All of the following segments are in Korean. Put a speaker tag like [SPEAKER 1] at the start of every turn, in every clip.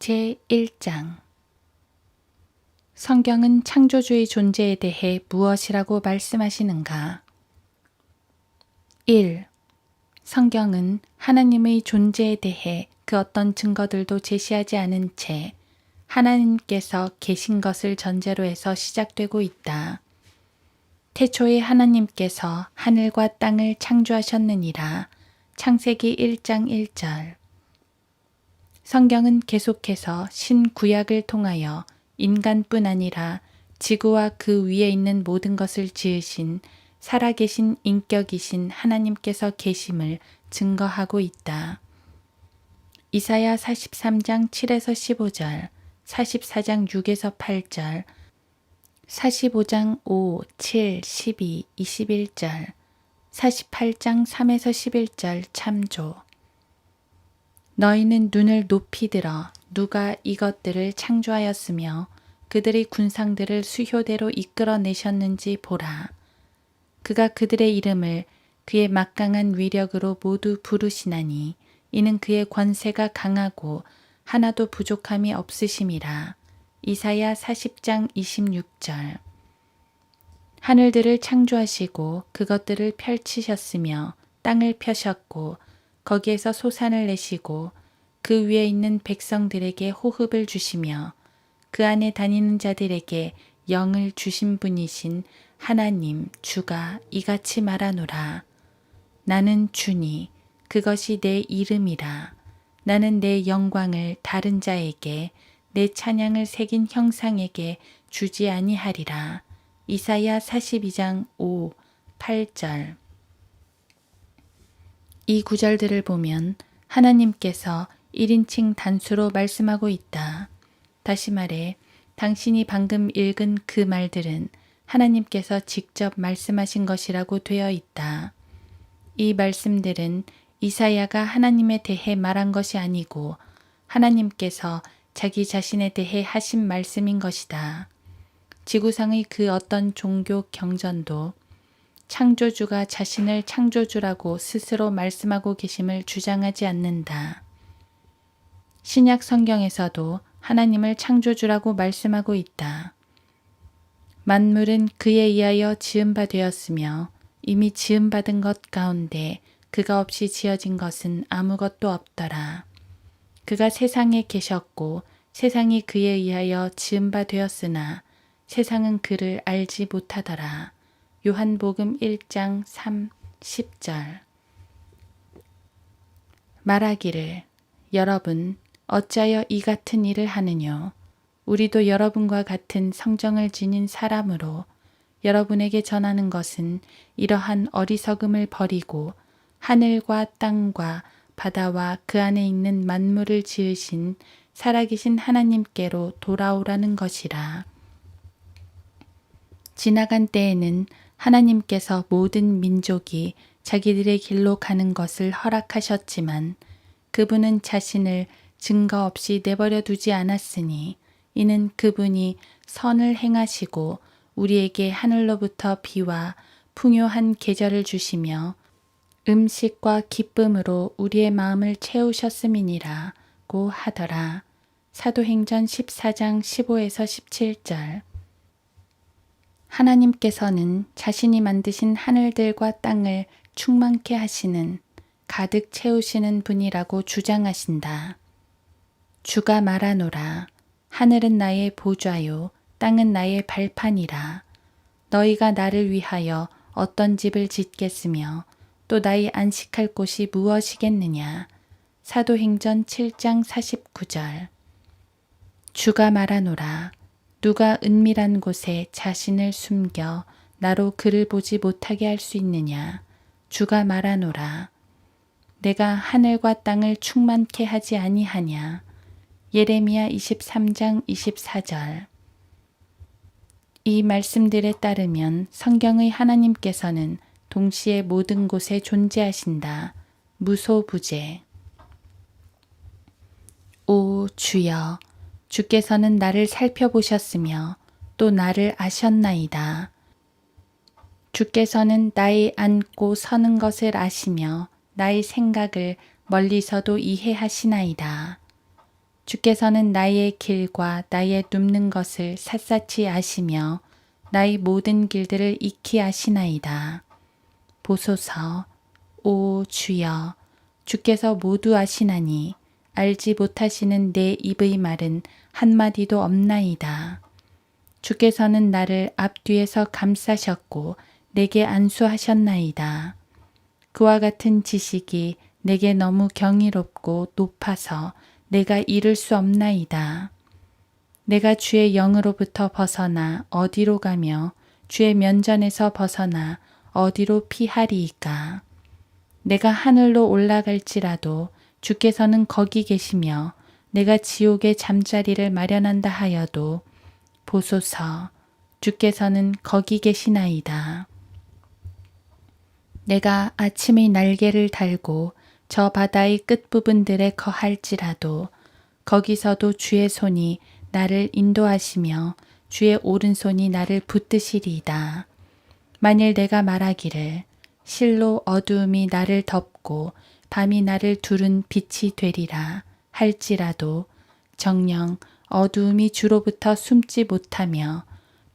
[SPEAKER 1] 제1장 성경은 창조주의 존재에 대해 무엇이라고 말씀하시는가? 1. 성경은 하나님의 존재에 대해 그 어떤 증거들도 제시하지 않은 채 하나님께서 계신 것을 전제로 해서 시작되고 있다. 태초에 하나님께서 하늘과 땅을 창조하셨느니라. 창세기 1장 1절. 성경은 계속해서 신구약을 통하여 인간뿐 아니라 지구와 그 위에 있는 모든 것을 지으신 살아계신 인격이신 하나님께서 계심을 증거하고 있다. 이사야 43장 7에서 15절, 44장 6에서 8절, 45장 5, 7, 12, 21절, 48장 3에서 11절 참조. 너희는 눈을 높이 들어 누가 이것들을 창조하였으며 그들의 군상들을 수효대로 이끌어내셨는지 보라. 그가 그들의 이름을 그의 막강한 위력으로 모두 부르시나니 이는 그의 권세가 강하고 하나도 부족함이 없으심이라. 이사야 40장 26절. 하늘들을 창조하시고 그것들을 펼치셨으며 땅을 펴셨고 거기에서 소산을 내시고 그 위에 있는 백성들에게 호흡을 주시며 그 안에 다니는 자들에게 영을 주신 분이신 하나님 주가 이같이 말하노라. 나는 주니 그것이 내 이름이라. 나는 내 영광을 다른 자에게 내 찬양을 새긴 형상에게 주지 아니하리라. 이사야 42장 5, 8절. 이 구절들을 보면 하나님께서 1인칭 단수로 말씀하고 있다. 다시 말해 당신이 방금 읽은 그 말들은 하나님께서 직접 말씀하신 것이라고 되어 있다. 이 말씀들은 이사야가 하나님에 대해 말한 것이 아니고 하나님께서 자기 자신에 대해 하신 말씀인 것이다. 지구상의 그 어떤 종교 경전도 창조주가 자신을 창조주라고 스스로 말씀하고 계심을 주장하지 않는다. 신약 성경에서도 하나님을 창조주라고 말씀하고 있다. 만물은 그에 의하여 지음바 되었으며 이미 지음받은 것 가운데 그가 없이 지어진 것은 아무것도 없더라. 그가 세상에 계셨고 세상이 그에 의하여 지음바 되었으나 세상은 그를 알지 못하더라. 요한복음 1장 3, 10절. 말하기를 여러분 어찌하여 이 같은 일을 하느뇨. 우리도 여러분과 같은 성정을 지닌 사람으로 여러분에게 전하는 것은 이러한 어리석음을 버리고 하늘과 땅과 바다와 그 안에 있는 만물을 지으신 살아계신 하나님께로 돌아오라는 것이라. 지나간 때에는 하나님께서 모든 민족이 자기들의 길로 가는 것을 허락하셨지만 그분은 자신을 증거 없이 내버려 두지 않았으니 이는 그분이 선을 행하시고 우리에게 하늘로부터 비와 풍요한 계절을 주시며 음식과 기쁨으로 우리의 마음을 채우셨음이니라고 하더라. 사도행전 14장 15에서 17절. 하나님께서는 자신이 만드신 하늘들과 땅을 충만케 하시는 가득 채우시는 분이라고 주장하신다. 주가 말하노라. 하늘은 나의 보좌요 땅은 나의 발판이라. 너희가 나를 위하여 어떤 집을 짓겠으며 또 나의 안식할 곳이 무엇이겠느냐. 사도행전 7장 49절. 주가 말하노라. 누가 은밀한 곳에 자신을 숨겨 나로 그를 보지 못하게 할 수 있느냐. 주가 말하노라. 내가 하늘과 땅을 충만케 하지 아니하냐. 예레미야 23장 24절. 이 말씀들에 따르면 성경의 하나님께서는 동시에 모든 곳에 존재하신다. 무소부재. 오 주여, 주께서는 나를 살펴보셨으며 또 나를 아셨나이다. 주께서는 나의 앉고 서는 것을 아시며 나의 생각을 멀리서도 이해하시나이다. 주께서는 나의 길과 나의 눕는 것을 샅샅이 아시며 나의 모든 길들을 익히 아시나이다. 보소서, 오 주여, 주께서 모두 아시나니 알지 못하시는 내 입의 말은 한마디도 없나이다. 주께서는 나를 앞뒤에서 감싸셨고 내게 안수하셨나이다. 그와 같은 지식이 내게 너무 경이롭고 높아서 내가 이룰 수 없나이다. 내가 주의 영으로부터 벗어나 어디로 가며 주의 면전에서 벗어나 어디로 피하리이까. 내가 하늘로 올라갈지라도 주께서는 거기 계시며 내가 지옥의 잠자리를 마련한다 하여도 보소서, 주께서는 거기 계시나이다. 내가 아침의 날개를 달고 저 바다의 끝부분들에 거할지라도 거기서도 주의 손이 나를 인도하시며 주의 오른손이 나를 붙드시리이다. 만일 내가 말하기를 실로 어두움이 나를 덮고 밤이 나를 두른 빛이 되리라 할지라도 정녕 어두움이 주로부터 숨지 못하며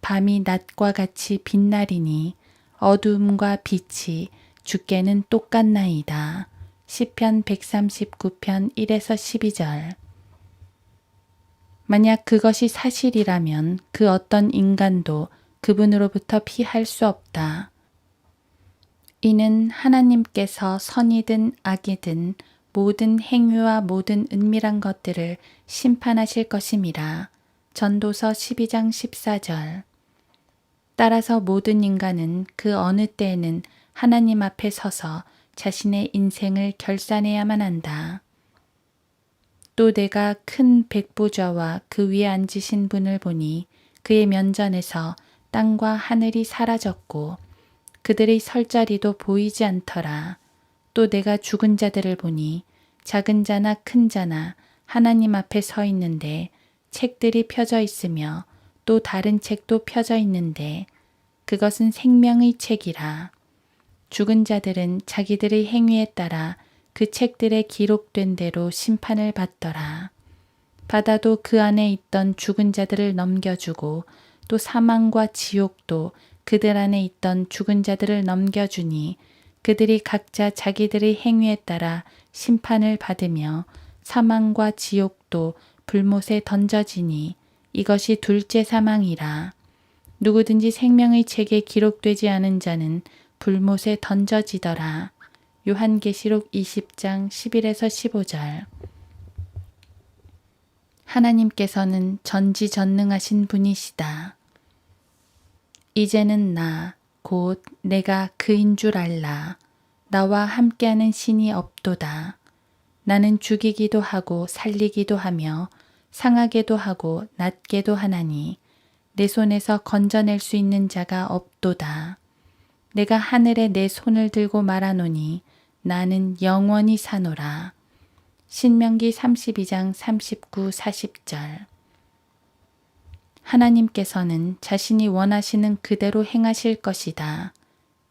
[SPEAKER 1] 밤이 낮과 같이 빛나리니 어두움과 빛이 주께는 똑같나이다. 시편 139편 1에서 12절. 만약 그것이 사실이라면 그 어떤 인간도 그분으로부터 피할 수 없다. 이는 하나님께서 선이든 악이든 모든 행위와 모든 은밀한 것들을 심판하실 것임이라. 전도서 12장 14절. 따라서 모든 인간은 그 어느 때에는 하나님 앞에 서서 자신의 인생을 결산해야만 한다. 또 내가 큰 백보좌와 그 위에 앉으신 분을 보니 그의 면전에서 땅과 하늘이 사라졌고 그들의 설 자리도 보이지 않더라. 또 내가 죽은 자들을 보니 작은 자나 큰 자나 하나님 앞에 서 있는데 책들이 펴져 있으며 또 다른 책도 펴져 있는데 그것은 생명의 책이라. 죽은 자들은 자기들의 행위에 따라 그 책들에 기록된 대로 심판을 받더라. 바다도 그 안에 있던 죽은 자들을 넘겨주고 또 사망과 지옥도 그들 안에 있던 죽은 자들을 넘겨주니 그들이 각자 자기들의 행위에 따라 심판을 받으며 사망과 지옥도 불못에 던져지니 이것이 둘째 사망이라. 누구든지 생명의 책에 기록되지 않은 자는 불못에 던져지더라. 요한계시록 20장 11에서 15절. 하나님께서는 전지전능하신 분이시다. 이제는 나, 곧 내가 그인 줄 알라. 나와 함께하는 신이 없도다. 나는 죽이기도 하고 살리기도 하며 상하게도 하고 낫게도 하나니 내 손에서 건져낼 수 있는 자가 없도다. 내가 하늘에 내 손을 들고 말하노니 나는 영원히 사노라. 신명기 32장 39, 40절. 하나님께서는 자신이 원하시는 그대로 행하실 것이다.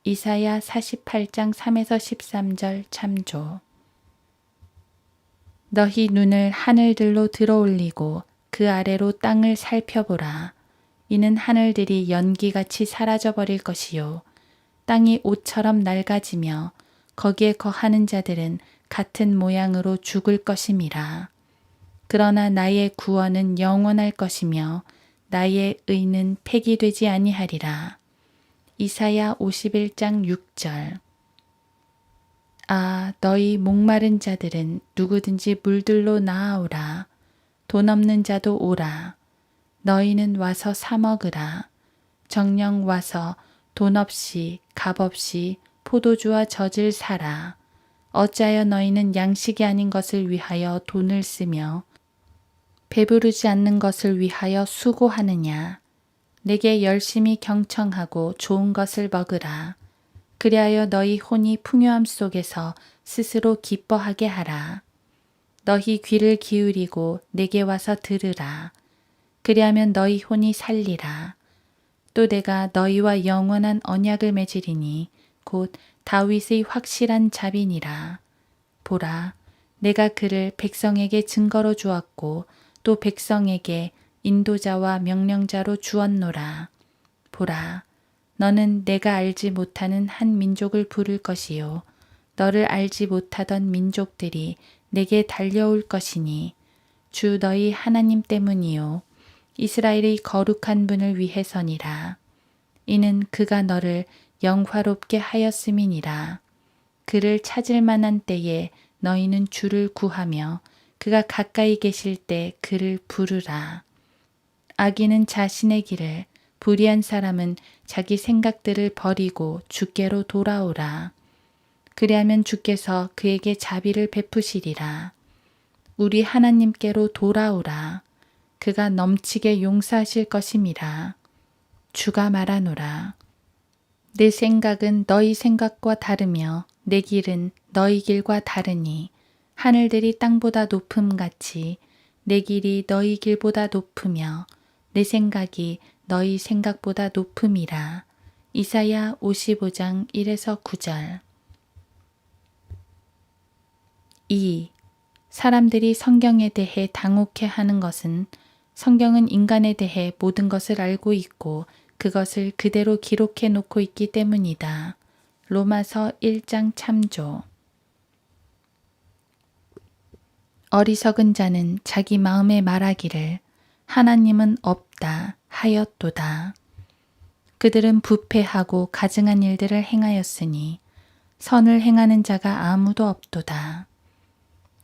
[SPEAKER 1] 이사야 48장 3에서 13절 참조. 너희 눈을 하늘들로 들어올리고 그 아래로 땅을 살펴보라. 이는 하늘들이 연기같이 사라져버릴 것이요 땅이 옷처럼 낡아지며 거기에 거하는 자들은 같은 모양으로 죽을 것임이라. 그러나 나의 구원은 영원할 것이며 나의 의는 폐기되지 아니하리라. 이사야 51장 6절. 아, 너희 목마른 자들은 누구든지 물들로 나아오라. 돈 없는 자도 오라. 너희는 와서 사 먹으라. 정녕 와서 돈 없이 값 없이 포도주와 젖을 사라. 어찌하여 너희는 양식이 아닌 것을 위하여 돈을 쓰며 배부르지 않는 것을 위하여 수고하느냐. 내게 열심히 경청하고 좋은 것을 먹으라. 그리하여 너희 혼이 풍요함 속에서 스스로 기뻐하게 하라. 너희 귀를 기울이고 내게 와서 들으라. 그리하면 너희 혼이 살리라. 또 내가 너희와 영원한 언약을 맺으리니 곧 다윗의 확실한 자비니라. 보라, 내가 그를 백성에게 증거로 주었고 또 백성에게 인도자와 명령자로 주었노라. 보라, 너는 내가 알지 못하는 한 민족을 부를 것이요 너를 알지 못하던 민족들이 내게 달려올 것이니 주 너희 하나님 때문이요 이스라엘의 거룩한 분을 위해서니라. 이는 그가 너를 영화롭게 하였음이니라. 그를 찾을 만한 때에 너희는 주를 구하며 그가 가까이 계실 때 그를 부르라. 악인은 자신의 길을, 불의한 사람은 자기 생각들을 버리고 주께로 돌아오라. 그리하면 주께서 그에게 자비를 베푸시리라. 우리 하나님께로 돌아오라. 그가 넘치게 용서하실 것임이라. 주가 말하노라. 내 생각은 너희 생각과 다르며 내 길은 너희 길과 다르니 하늘들이 땅보다 높음같이 내 길이 너희 길보다 높으며 내 생각이 너희 생각보다 높음이라. 이사야 55장 1에서 9절. 2. 사람들이 성경에 대해 당혹해하는 것은 성경은 인간에 대해 모든 것을 알고 있고 그것을 그대로 기록해 놓고 있기 때문이다. 로마서 1장 참조. 어리석은 자는 자기 마음에 말하기를 하나님은 없다 하였도다. 그들은 부패하고 가증한 일들을 행하였으니 선을 행하는 자가 아무도 없도다.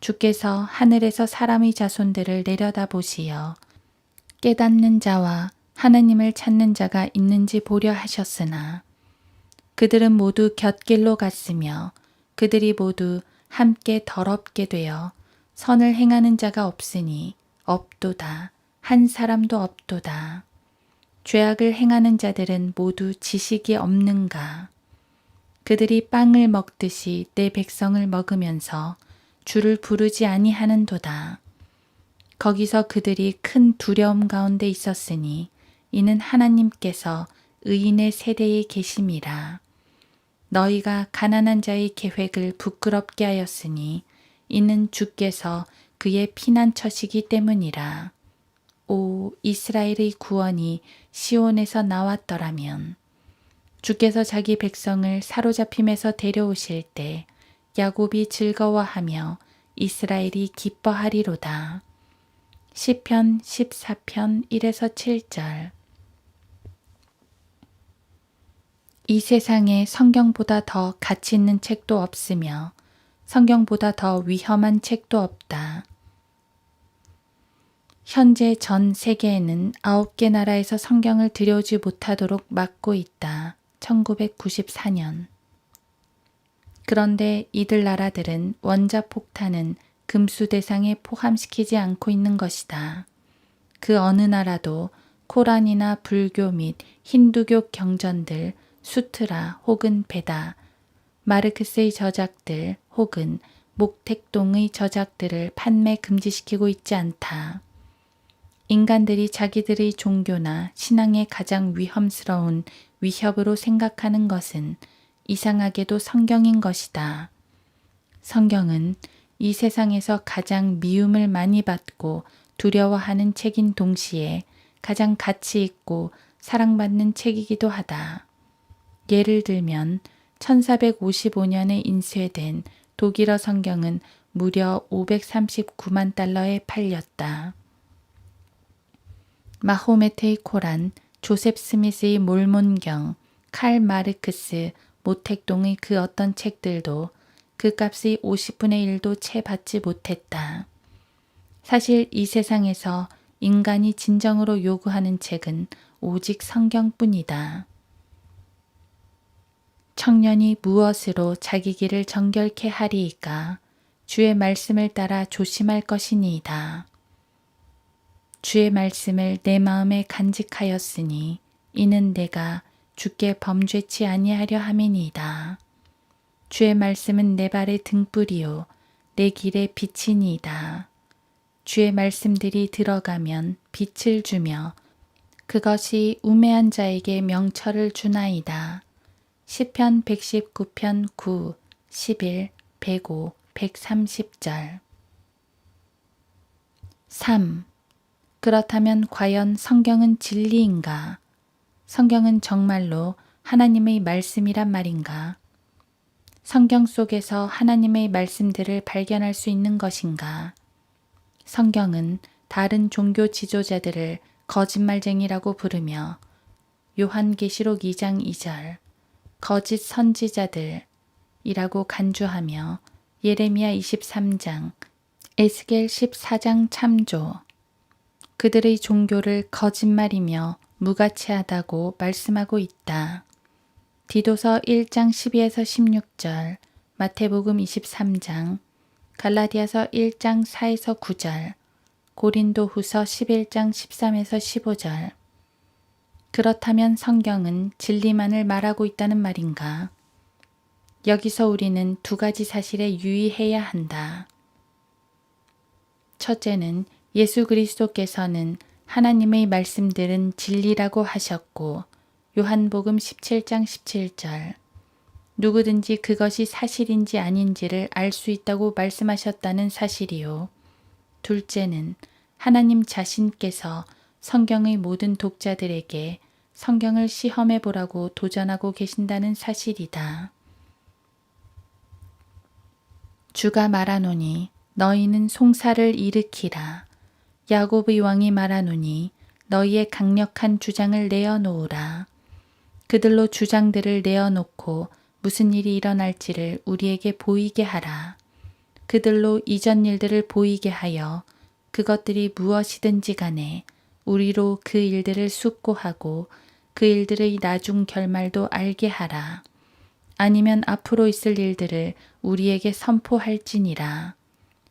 [SPEAKER 1] 주께서 하늘에서 사람의 자손들을 내려다보시어 깨닫는 자와 하나님을 찾는 자가 있는지 보려 하셨으나 그들은 모두 곁길로 갔으며 그들이 모두 함께 더럽게 되어 선을 행하는 자가 없으니 없도다. 한 사람도 없도다. 죄악을 행하는 자들은 모두 지식이 없는가. 그들이 빵을 먹듯이 내 백성을 먹으면서 주를 부르지 아니하는도다. 거기서 그들이 큰 두려움 가운데 있었으니 이는 하나님께서 의인의 세대에 계심이라. 너희가 가난한 자의 계획을 부끄럽게 하였으니 이는 주께서 그의 피난처시기 때문이라. 오 이스라엘의 구원이 시온에서 나왔더라면 주께서 자기 백성을 사로잡힘에서 데려오실 때 야곱이 즐거워하며 이스라엘이 기뻐하리로다. 시편 14편 1에서 7절. 이 세상에 성경보다 더 가치 있는 책도 없으며 성경보다 더 위험한 책도 없다. 현재 전 세계에는 9개 나라에서 성경을 들여오지 못하도록 막고 있다. 1994년. 그런데 이들 나라들은 원자폭탄은 금수 대상에 포함시키지 않고 있는 것이다. 그 어느 나라도 코란이나 불교 및 힌두교 경전들, 수트라 혹은 베다, 마르크스의 저작들 혹은 목택동의 저작들을 판매 금지시키고 있지 않다. 인간들이 자기들의 종교나 신앙의 가장 위험스러운 위협으로 생각하는 것은 이상하게도 성경인 것이다. 성경은 이 세상에서 가장 미움을 많이 받고 두려워하는 책인 동시에 가장 가치 있고 사랑받는 책이기도 하다. 예를 들면 1455년에 인쇄된 독일어 성경은 무려 539만 달러에 팔렸다. 마호메트의 코란, 조셉 스미스의 몰몬경, 칼 마르크스, 모택동의 그 어떤 책들도 그 값의 50분의 1도 채 받지 못했다. 사실 이 세상에서 인간이 진정으로 요구하는 책은 오직 성경뿐이다. 청년이 무엇으로 자기 길을 정결케 하리이까? 주의 말씀을 따라 조심할 것이니이다. 주의 말씀을 내 마음에 간직하였으니 이는 내가 주께 범죄치 아니하려 함이니이다. 주의 말씀은 내 발의 등불이요 내 길의 빛이니이다. 주의 말씀들이 들어가면 빛을 주며 그것이 우매한 자에게 명철을 주나이다. 시편 119편 9, 11, 105, 130절. 3. 그렇다면 과연 성경은 진리인가? 성경은 정말로 하나님의 말씀이란 말인가? 성경 속에서 하나님의 말씀들을 발견할 수 있는 것인가? 성경은 다른 종교 지도자들을 거짓말쟁이라고 부르며 요한계시록 2장 2절 거짓 선지자들이라고 간주하며 예레미야 23장, 에스겔 14장 참조 그들의 종교를 거짓말이며 무가치하다고 말씀하고 있다. 디도서 1장 12에서 16절, 마태복음 23장, 갈라디아서 1장 4에서 9절, 고린도후서 11장 13에서 15절. 그렇다면 성경은 진리만을 말하고 있다는 말인가? 여기서 우리는 두 가지 사실에 유의해야 한다. 첫째는 예수 그리스도께서는 하나님의 말씀들은 진리라고 하셨고 요한복음 17장 17절 누구든지 그것이 사실인지 아닌지를 알 수 있다고 말씀하셨다는 사실이요. 둘째는 하나님 자신께서 성경의 모든 독자들에게 성경을 시험해 보라고 도전하고 계신다는 사실이다. 주가 말하노니 너희는 송사를 일으키라. 야곱의 왕이 말하노니 너희의 강력한 주장을 내어놓으라. 그들로 주장들을 내어놓고 무슨 일이 일어날지를 우리에게 보이게 하라. 그들로 이전 일들을 보이게 하여 그것들이 무엇이든지 간에 우리로 그 일들을 숙고하고 그 일들의 나중 결말도 알게 하라. 아니면 앞으로 있을 일들을 우리에게 선포할지니라.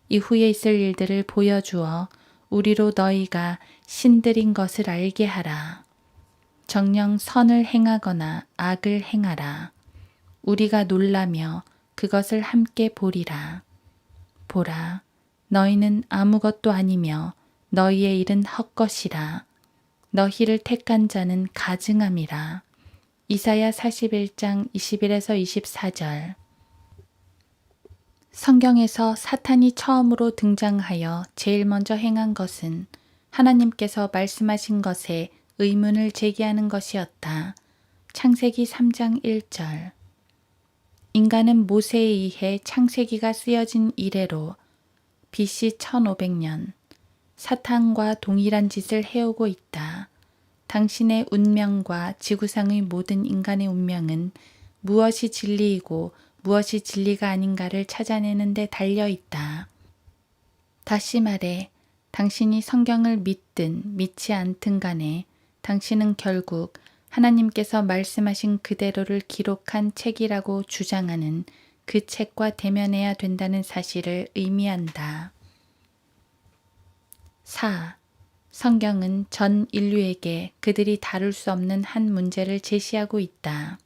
[SPEAKER 1] 이후에 있을 일들을 보여주어 우리로 너희가 신들인 것을 알게 하라. 정녕 선을 행하거나 악을 행하라. 우리가 놀라며 그것을 함께 보리라. 보라, 너희는 아무것도 아니며 너희의 일은 헛것이라. 너희를 택한 자는 가증함이라. 이사야 41장 21에서 24절. 성경에서 사탄이 처음으로 등장하여 제일 먼저 행한 것은 하나님께서 말씀하신 것에 의문을 제기하는 것이었다. 창세기 3장 1절. 인간은 모세에 의해 창세기가 쓰여진 이래로 BC 1500년 사탄과 동일한 짓을 해오고 있다. 당신의 운명과 지구상의 모든 인간의 운명은 무엇이 진리이고 무엇이 진리가 아닌가를 찾아내는 데 달려 있다. 다시 말해 당신이 성경을 믿든 믿지 않든 간에 당신은 결국 하나님께서 말씀하신 그대로를 기록한 책이라고 주장하는 그 책과 대면해야 된다는 사실을 의미한다. 4. 성경은 전 인류에게 그들이 다룰 수 없는 한 문제를 제시하고 있다.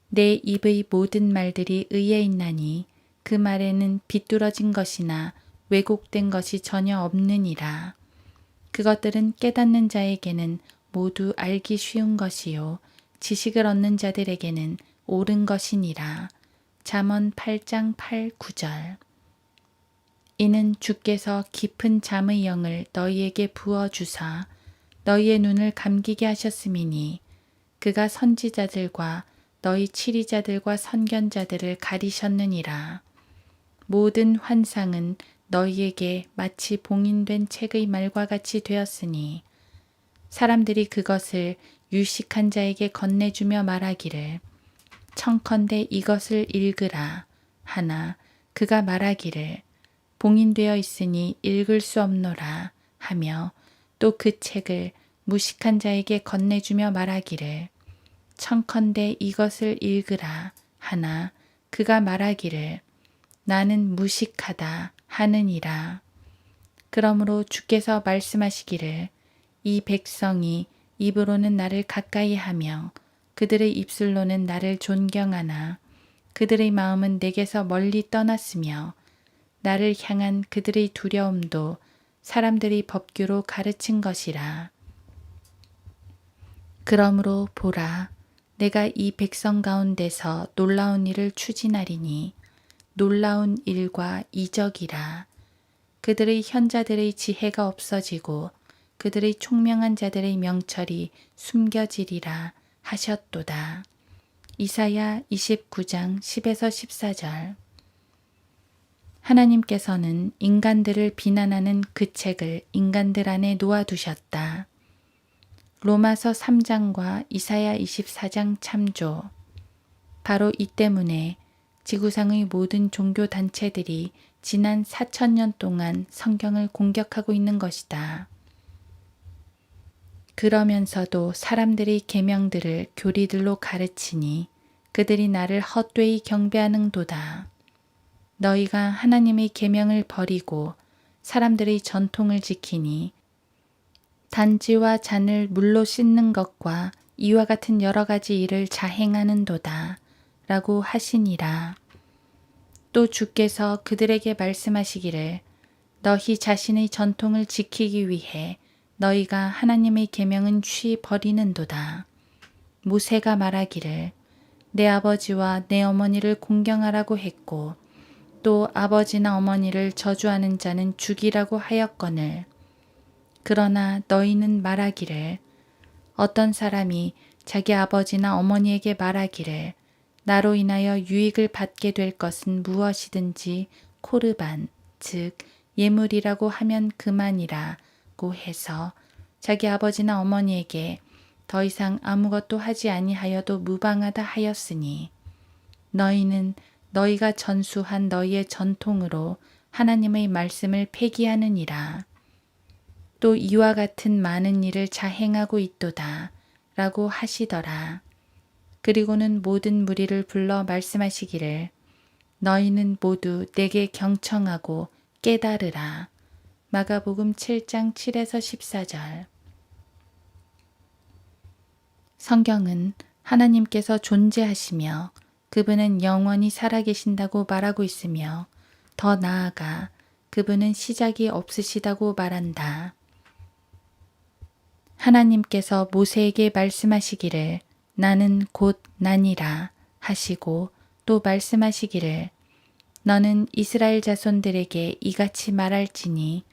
[SPEAKER 1] 내 입의 모든 말들이 의에 있나니 그 말에는 비뚤어진 것이나 왜곡된 것이 전혀 없느니라. 그것들은 깨닫는 자에게는 모두 알기 쉬운 것이요 지식을 얻는 자들에게는 옳은 것이니라. 잠언 8장 8, 9절. 이는 주께서 깊은 잠의 영을 너희에게 부어주사 너희의 눈을 감기게 하셨음이니 그가 선지자들과 너희 치리자들과 선견자들을 가리셨느니라. 모든 환상은 너희에게 마치 봉인된 책의 말과 같이 되었으니 사람들이 그것을 유식한 자에게 건네주며 말하기를 청컨대 이것을 읽으라 하나 그가 말하기를 봉인되어 있으니 읽을 수 없노라 하며 또 그 책을 무식한 자에게 건네주며 말하기를 청컨대 이것을 읽으라 하나 그가 말하기를 나는 무식하다 하느니라. 그러므로 주께서 말씀하시기를 이 백성이 입으로는 나를 가까이 하며 그들의 입술로는 나를 존경하나 그들의 마음은 내게서 멀리 떠났으며 나를 향한 그들의 두려움도 사람들이 법규로 가르친 것이라. 그러므로 보라, 내가 이 백성 가운데서 놀라운 일을 추진하리니 놀라운 일과 이적이라. 그들의 현자들의 지혜가 없어지고 그들의 총명한 자들의 명철이 숨겨지리라 하셨도다. 이사야 29장 10에서 14절. 하나님께서는 인간들을 비난하는 그 책을 인간들 안에 놓아두셨다. 로마서 3장과 이사야 24장 참조. 바로 이 때문에 지구상의 모든 종교 단체들이 지난 4,000년 동안 성경을 공격하고 있는 것이다. 그러면서도 사람들의 계명들을 교리들로 가르치니 그들이 나를 헛되이 경배하는도다. 너희가 하나님의 계명을 버리고 사람들의 전통을 지키니 단지와 잔을 물로 씻는 것과 이와 같은 여러 가지 일을 자행하는도다 라고 하시니라. 또 주께서 그들에게 말씀하시기를 너희 자신의 전통을 지키기 위해 너희가 하나님의 계명은 취 버리는도다. 모세가 말하기를 내 아버지와 내 어머니를 공경하라고 했고 또 아버지나 어머니를 저주하는 자는 죽이라고 하였거늘 그러나 너희는 말하기를 어떤 사람이 자기 아버지나 어머니에게 말하기를 나로 인하여 유익을 받게 될 것은 무엇이든지 코르반 즉 예물이라고 하면 그만이라고 해서 자기 아버지나 어머니에게 더 이상 아무것도 하지 아니하여도 무방하다 하였으니 너희는 너희가 전수한 너희의 전통으로 하나님의 말씀을 폐기하느니라. 또 이와 같은 많은 일을 자행하고 있도다 라고 하시더라. 그리고는 모든 무리를 불러 말씀하시기를 너희는 모두 내게 경청하고 깨달으라. 마가복음 7장 7에서 14절. 성경은 하나님께서 존재하시며 그분은 영원히 살아계신다고 말하고 있으며 더 나아가 그분은 시작이 없으시다고 말한다. 하나님께서 모세에게 말씀하시기를 나는 곧 나니라 하시고 또 말씀하시기를 너는 이스라엘 자손들에게 이같이 말할지니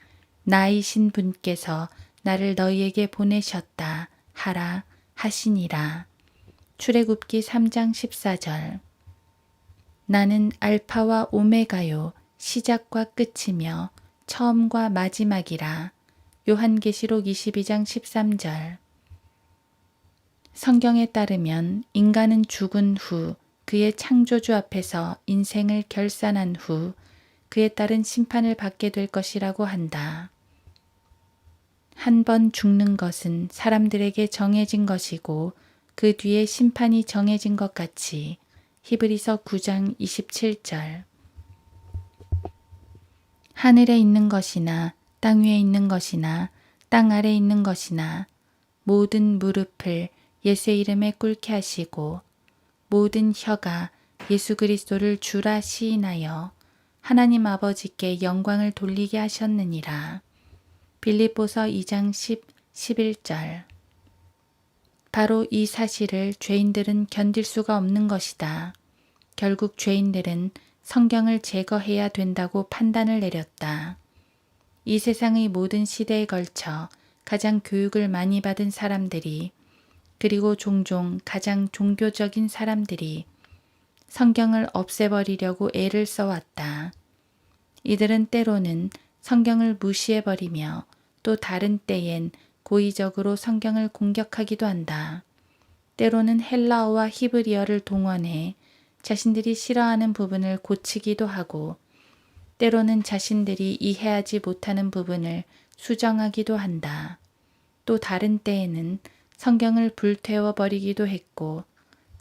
[SPEAKER 1] 나이신 분께서 나를 너희에게 보내셨다 하라 하시니라. 출애굽기 3장 14절. 나는 알파와 오메가요 시작과 끝이며 처음과 마지막이라. 요한계시록 22장 13절. 성경에 따르면 인간은 죽은 후 그의 창조주 앞에서 인생을 결산한 후 그에 따른 심판을 받게 될 것이라고 한다. 한 번 죽는 것은 사람들에게 정해진 것이고 그 뒤에 심판이 정해진 것 같이 히브리서 9장 27절. 하늘에 있는 것이나 땅 위에 있는 것이나 땅 아래 있는 것이나 모든 무릎을 예수의 이름에 꿇게 하시고 모든 혀가 예수 그리스도를 주라 시인하여 하나님 아버지께 영광을 돌리게 하셨느니라. 빌립보서 2장 10, 11절. 바로 이 사실을 죄인들은 견딜 수가 없는 것이다. 결국 죄인들은 성경을 제거해야 된다고 판단을 내렸다. 이 세상의 모든 시대에 걸쳐 가장 교육을 많이 받은 사람들이 그리고 종종 가장 종교적인 사람들이 성경을 없애버리려고 애를 써왔다. 이들은 때로는 성경을 무시해버리며 또 다른 때엔 고의적으로 성경을 공격하기도 한다. 때로는 헬라어와 히브리어를 동원해 자신들이 싫어하는 부분을 고치기도 하고 때로는 자신들이 이해하지 못하는 부분을 수정하기도 한다. 또 다른 때에는 성경을 불태워버리기도 했고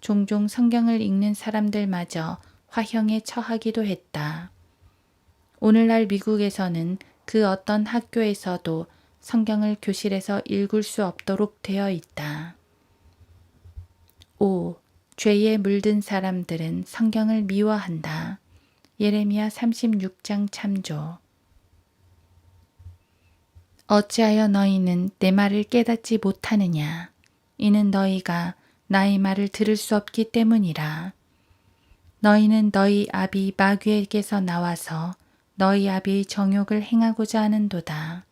[SPEAKER 1] 종종 성경을 읽는 사람들마저 화형에 처하기도 했다. 오늘날 미국에서는 그 어떤 학교에서도 성경을 교실에서 읽을 수 없도록 되어 있다. 5. 죄에 물든 사람들은 성경을 미워한다. 예레미야 36장 참조. 어찌하여 너희는 내 말을 깨닫지 못하느냐? 이는 너희가 나의 말을 들을 수 없기 때문이라. 너희는 너희 아비 마귀에게서 나와서 너희 아비의 정욕을 행하고자 하는도다.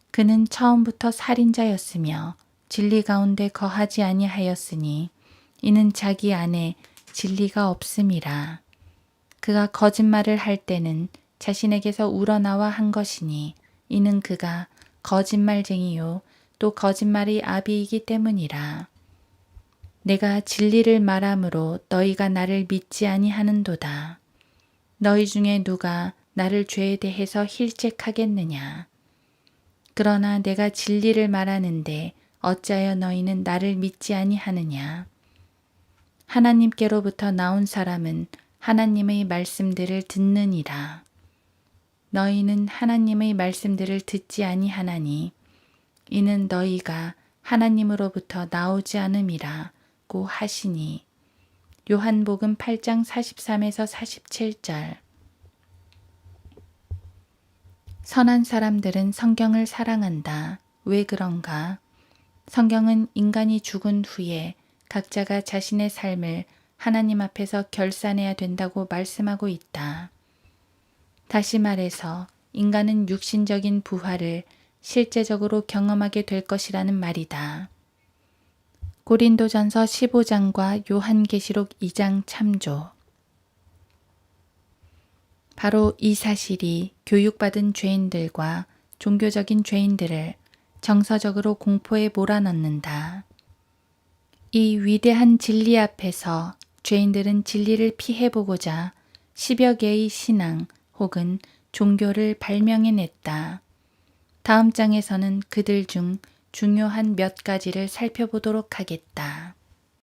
[SPEAKER 1] 그는 처음부터 살인자였으며 진리 가운데 거하지 아니하였으니 이는 자기 안에 진리가 없음이라. 그가 거짓말을 할 때는 자신에게서 우러나와 한 것이니 이는 그가 거짓말쟁이요 또 거짓말의 아비이기 때문이라. 내가 진리를 말함으로 너희가 나를 믿지 아니하는도다. 너희 중에 누가 나를 죄에 대해서 힐책하겠느냐. 그러나 내가 진리를 말하는데 어찌하여 너희는 나를 믿지 아니하느냐. 하나님께로부터 나온 사람은 하나님의 말씀들을 듣느니라. 너희는 하나님의 말씀들을 듣지 아니하나니 이는 너희가 하나님으로부터 나오지 않음이라고 하시니. 요한복음 8장 43에서 47절. 선한 사람들은 성경을 사랑한다. 왜 그런가? 성경은 인간이 죽은 후에 각자가 자신의 삶을 하나님 앞에서 결산해야 된다고 말씀하고 있다. 다시 말해서 인간은 육신적인 부활을 실제적으로 경험하게 될 것이라는 말이다. 고린도전서 15장과 요한계시록 2장 참조. 바로 이 사실이 교육받은 죄인들과 종교적인 죄인들을 정서적으로 공포에 몰아넣는다. 이 위대한 진리 앞에서 죄인들은 진리를 피해보고자 10여 개의 신앙 혹은 종교를 발명해냈다. 다음 장에서는 그들 중 중요한 몇 가지를 살펴보도록 하겠다.